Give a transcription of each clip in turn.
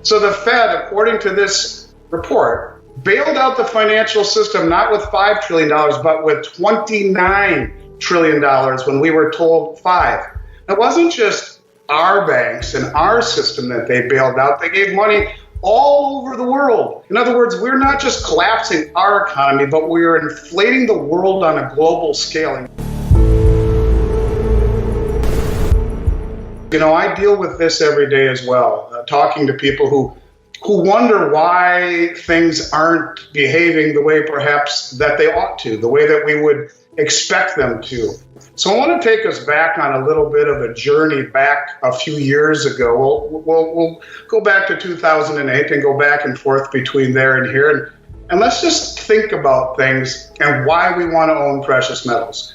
So the Fed, according to this report, bailed out the financial system not with $5 trillion, but with $29 trillion when we were told 5. It wasn't just our banks and our system that they bailed out. They gave money all over the world. In other words, we're not just collapsing our economy, but we're inflating the world on a global scale. You know, I deal with this every day as well, talking to people who wonder why things aren't behaving the way perhaps that they ought to, the way that we would expect them to. So I want to take us back on a little bit of a journey back a few years ago. We'll go back to 2008 and go back and forth between there and here. And let's just think about things and why we want to own precious metals.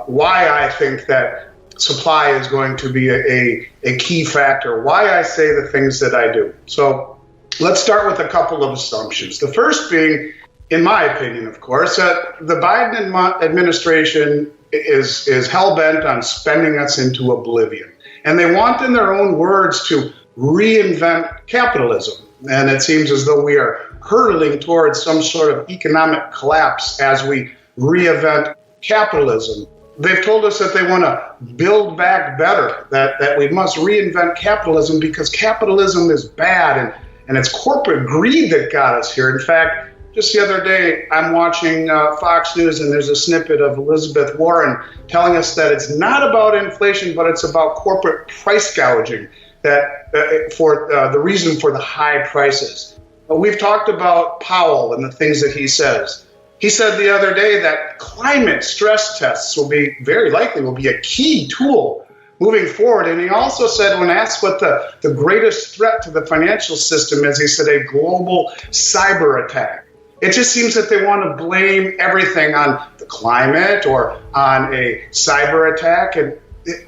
Why I think that supply is going to be a key factor. Why I say the things that I do. So let's start with a couple of assumptions. The first being, in my opinion, of course, that the Biden administration is hell-bent on spending us into oblivion. And they want, in their own words, to reinvent capitalism. And it seems as though we are hurtling towards some sort of economic collapse as we reinvent capitalism. They've told us that they want to build back better, that we must reinvent capitalism because capitalism is bad and it's corporate greed that got us here. In fact, just the other day, I'm watching Fox News, and there's a snippet of Elizabeth Warren telling us that it's not about inflation, but it's about corporate price gouging, that for the reason for the high prices. But we've talked about Powell and the things that he says. He said the other day that climate stress tests will be a key tool moving forward. And he also said, when asked what the greatest threat to the financial system is, he said a global cyber attack. It just seems that they want to blame everything on the climate or on a cyber attack. And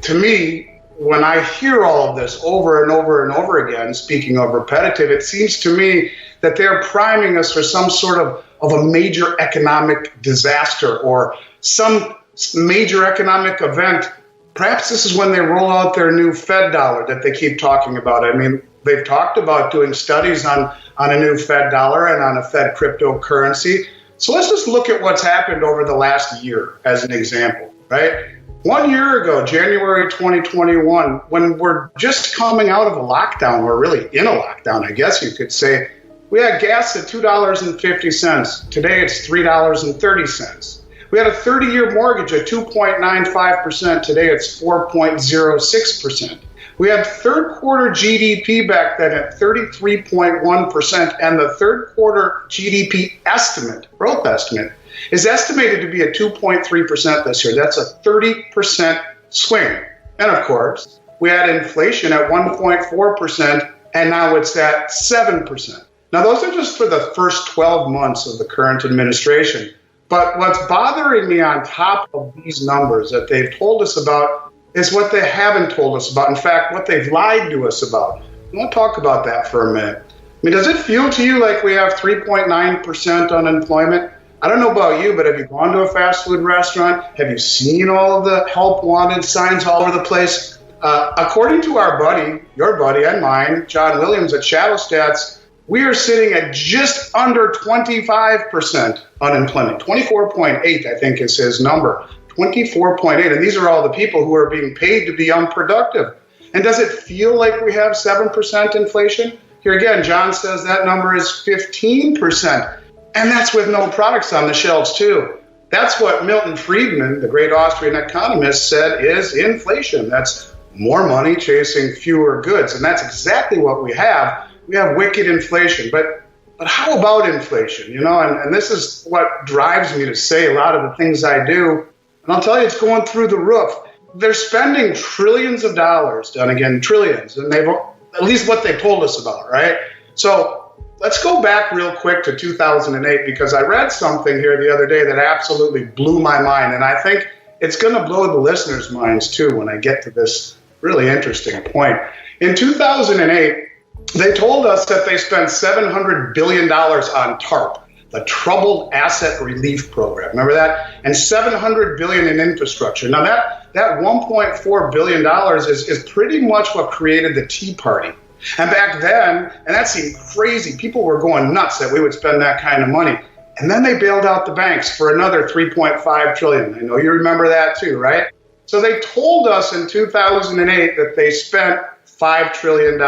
to me, when I hear all of this over and over and over again, speaking of repetitive, it seems to me that they're priming us for some sort of a major economic disaster or some major economic event. Perhaps this is when they roll out their new Fed dollar that they keep talking about. I mean, they've talked about doing studies on a new Fed dollar and on a Fed cryptocurrency. So let's just look at what's happened over the last year as an example, right? 1 year ago, January 2021, when we're just coming out of a lockdown, we're really in a lockdown, I guess you could say, we had gas at $2.50. Today it's $3.30. We had a 30-year mortgage at 2.95%. Today it's 4.06%. We had third quarter GDP back then at 33.1%, and the third quarter GDP estimate, growth estimate, is estimated to be at 2.3% this year. That's a 30% swing. And of course, we had inflation at 1.4%, and now it's at 7%. Now, those are just for the first 12 months of the current administration. But what's bothering me on top of these numbers that they've told us about is what they haven't told us about. In fact, what they've lied to us about. I want to talk about that for a minute. I mean, does it feel to you like we have 3.9% unemployment? I don't know about you, but have you gone to a fast food restaurant? Have you seen all of the help wanted signs all over the place? According to our buddy, your buddy and mine, John Williams at Shadow Stats, we are sitting at just under 25% unemployment. 24.8, I think is his number. 24.8. And these are all the people who are being paid to be unproductive. And does it feel like we have 7% inflation? Here again, John says that number is 15%. And that's with no products on the shelves, too. That's what Milton Friedman, the great Austrian economist, said is inflation. That's more money chasing fewer goods. And that's exactly what we have. We have wicked inflation. But how about inflation? You know, and this is what drives me to say a lot of the things I do. And I'll tell you, it's going through the roof. They're spending trillions of dollars, and again, trillions. And they've, at least what they've told us about, right? So let's go back real quick to 2008, because I read something here the other day that absolutely blew my mind. And I think it's going to blow the listeners' minds, too, when I get to this really interesting point. In 2008, they told us that they spent $700 billion on TARP, the Troubled Asset Relief Program. Remember that? And $700 billion in infrastructure. Now, that $1.4 billion is pretty much what created the Tea Party. And back then, and that seemed crazy, people were going nuts that we would spend that kind of money. And then they bailed out the banks for another $3.5 trillion. I know you remember that too, right? So they told us in 2008 that they spent $5 trillion,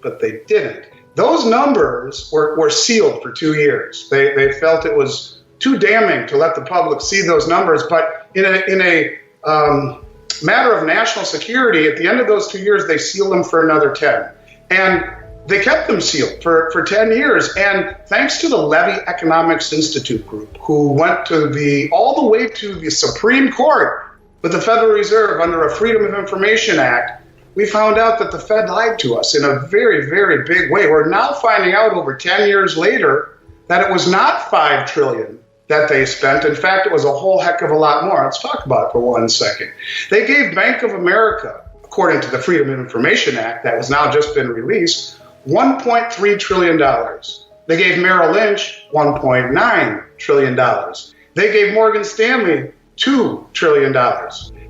but they didn't. Those numbers were sealed for 2 years. They felt it was too damning to let the public see those numbers. But in a matter of national security, at the end of those 2 years, they sealed them for another 10. And they kept them sealed for 10 years. And thanks to the Levy Economics Institute group, who went to all the way to the Supreme Court with the Federal Reserve under a Freedom of Information Act, we found out that the Fed lied to us in a very, very big way. We're now finding out over 10 years later that it was not $5 trillion that they spent. In fact, it was a whole heck of a lot more. Let's talk about it for 1 second. They gave Bank of America, according to the Freedom of Information Act that has now just been released, $1.3 trillion. They gave Merrill Lynch $1.9 trillion. They gave Morgan Stanley $2 trillion.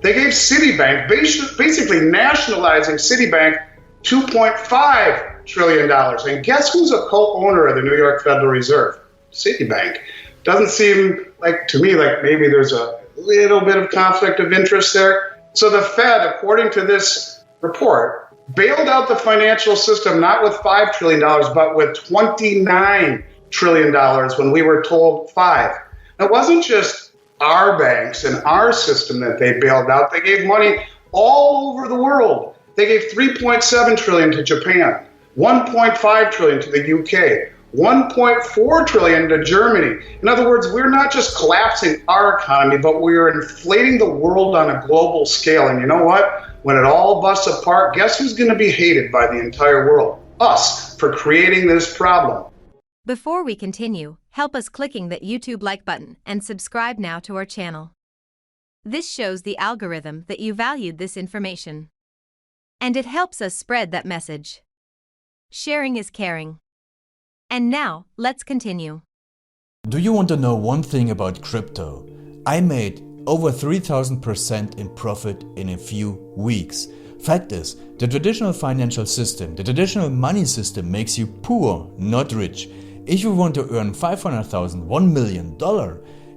They gave Citibank, basically nationalizing Citibank, $2.5 trillion. And guess who's a co-owner of the New York Federal Reserve? Citibank. Doesn't seem like, to me, like maybe there's a little bit of conflict of interest there. So the Fed, according to this report, bailed out the financial system not with $5 trillion, but with $29 trillion when we were told $5. It wasn't just our banks and our system that they bailed out. They gave money all over the world. They gave $3.7 trillion to Japan, $1.5 trillion to the UK, $1.4 trillion to Germany. In other words, we're not just collapsing our economy, but we are inflating the world on a global scale. And you know what? When it all busts apart, guess who's going to be hated by the entire world? Us, for creating this problem. Before we continue, help us clicking that YouTube like button and subscribe now to our channel. This shows the algorithm that you valued this information. And it helps us spread that message. Sharing is caring. And now, let's continue. Do you want to know one thing about crypto? I made over 3000% in profit in a few weeks. Fact is, the traditional financial system, the traditional money system makes you poor, not rich. If you want to earn $500,000, $1 million,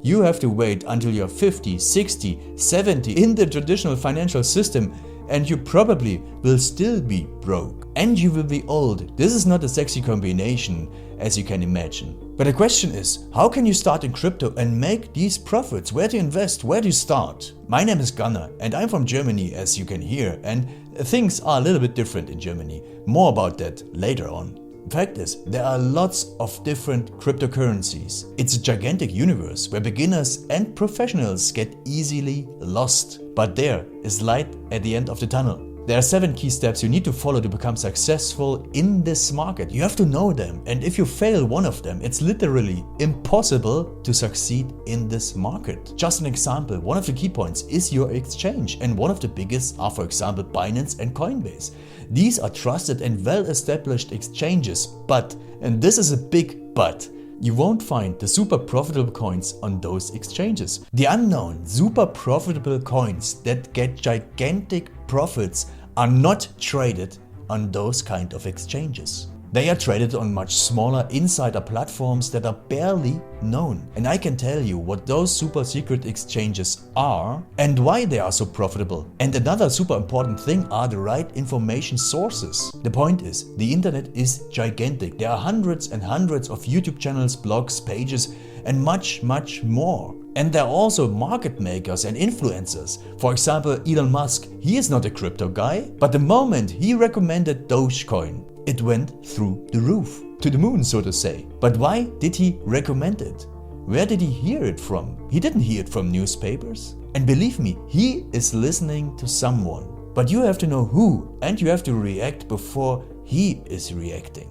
you have to wait until you're 50, 60, 70 in the traditional financial system, and you probably will still be broke. And you will be old. This is not a sexy combination, as you can imagine. But the question is, how can you start in crypto and make these profits? Where to invest? Where to start? My name is Gunnar and I'm from Germany, as you can hear, and things are a little bit different in Germany. More about that later on. Fact is, there are lots of different cryptocurrencies. It's a gigantic universe where beginners and professionals get easily lost. But there is light at the end of the tunnel. There are 7 key steps you need to follow to become successful in this market. You have to know them, and if you fail one of them, it's literally impossible to succeed in this market. Just an example, one of the key points is your exchange, and one of the biggest are, for example, Binance and Coinbase. These are trusted and well-established exchanges, but, and this is a big but, you won't find the super profitable coins on those exchanges. The unknown super profitable coins that get gigantic profits are not traded on those kind of exchanges. They are traded on much smaller insider platforms that are barely known. And I can tell you what those super secret exchanges are and why they are so profitable. And another super important thing are the right information sources. The point is, the internet is gigantic. There are hundreds and hundreds of YouTube channels, blogs, pages, and much more. And there are also market makers and influencers. For example, Elon Musk, he is not a crypto guy, but the moment he recommended Dogecoin, it went through the roof, to the moon, so to say. But why did he recommend it? Where did he hear it from? He didn't hear it from newspapers. And believe me, he is listening to someone. But you have to know who, and you have to react before he is reacting.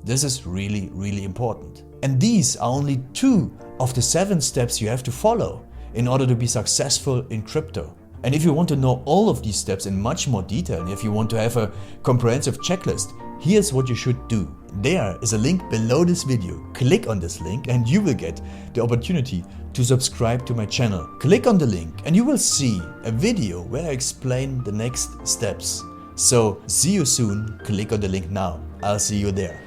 This is really important. And these are only 2 of the 7 steps you have to follow in order to be successful in crypto. And if you want to know all of these steps in much more detail, and if you want to have a comprehensive checklist, here's what you should do. There is a link below this video. Click on this link and you will get the opportunity to subscribe to my channel. Click on the link and you will see a video where I explain the next steps. So see you soon, click on the link now. I'll see you there.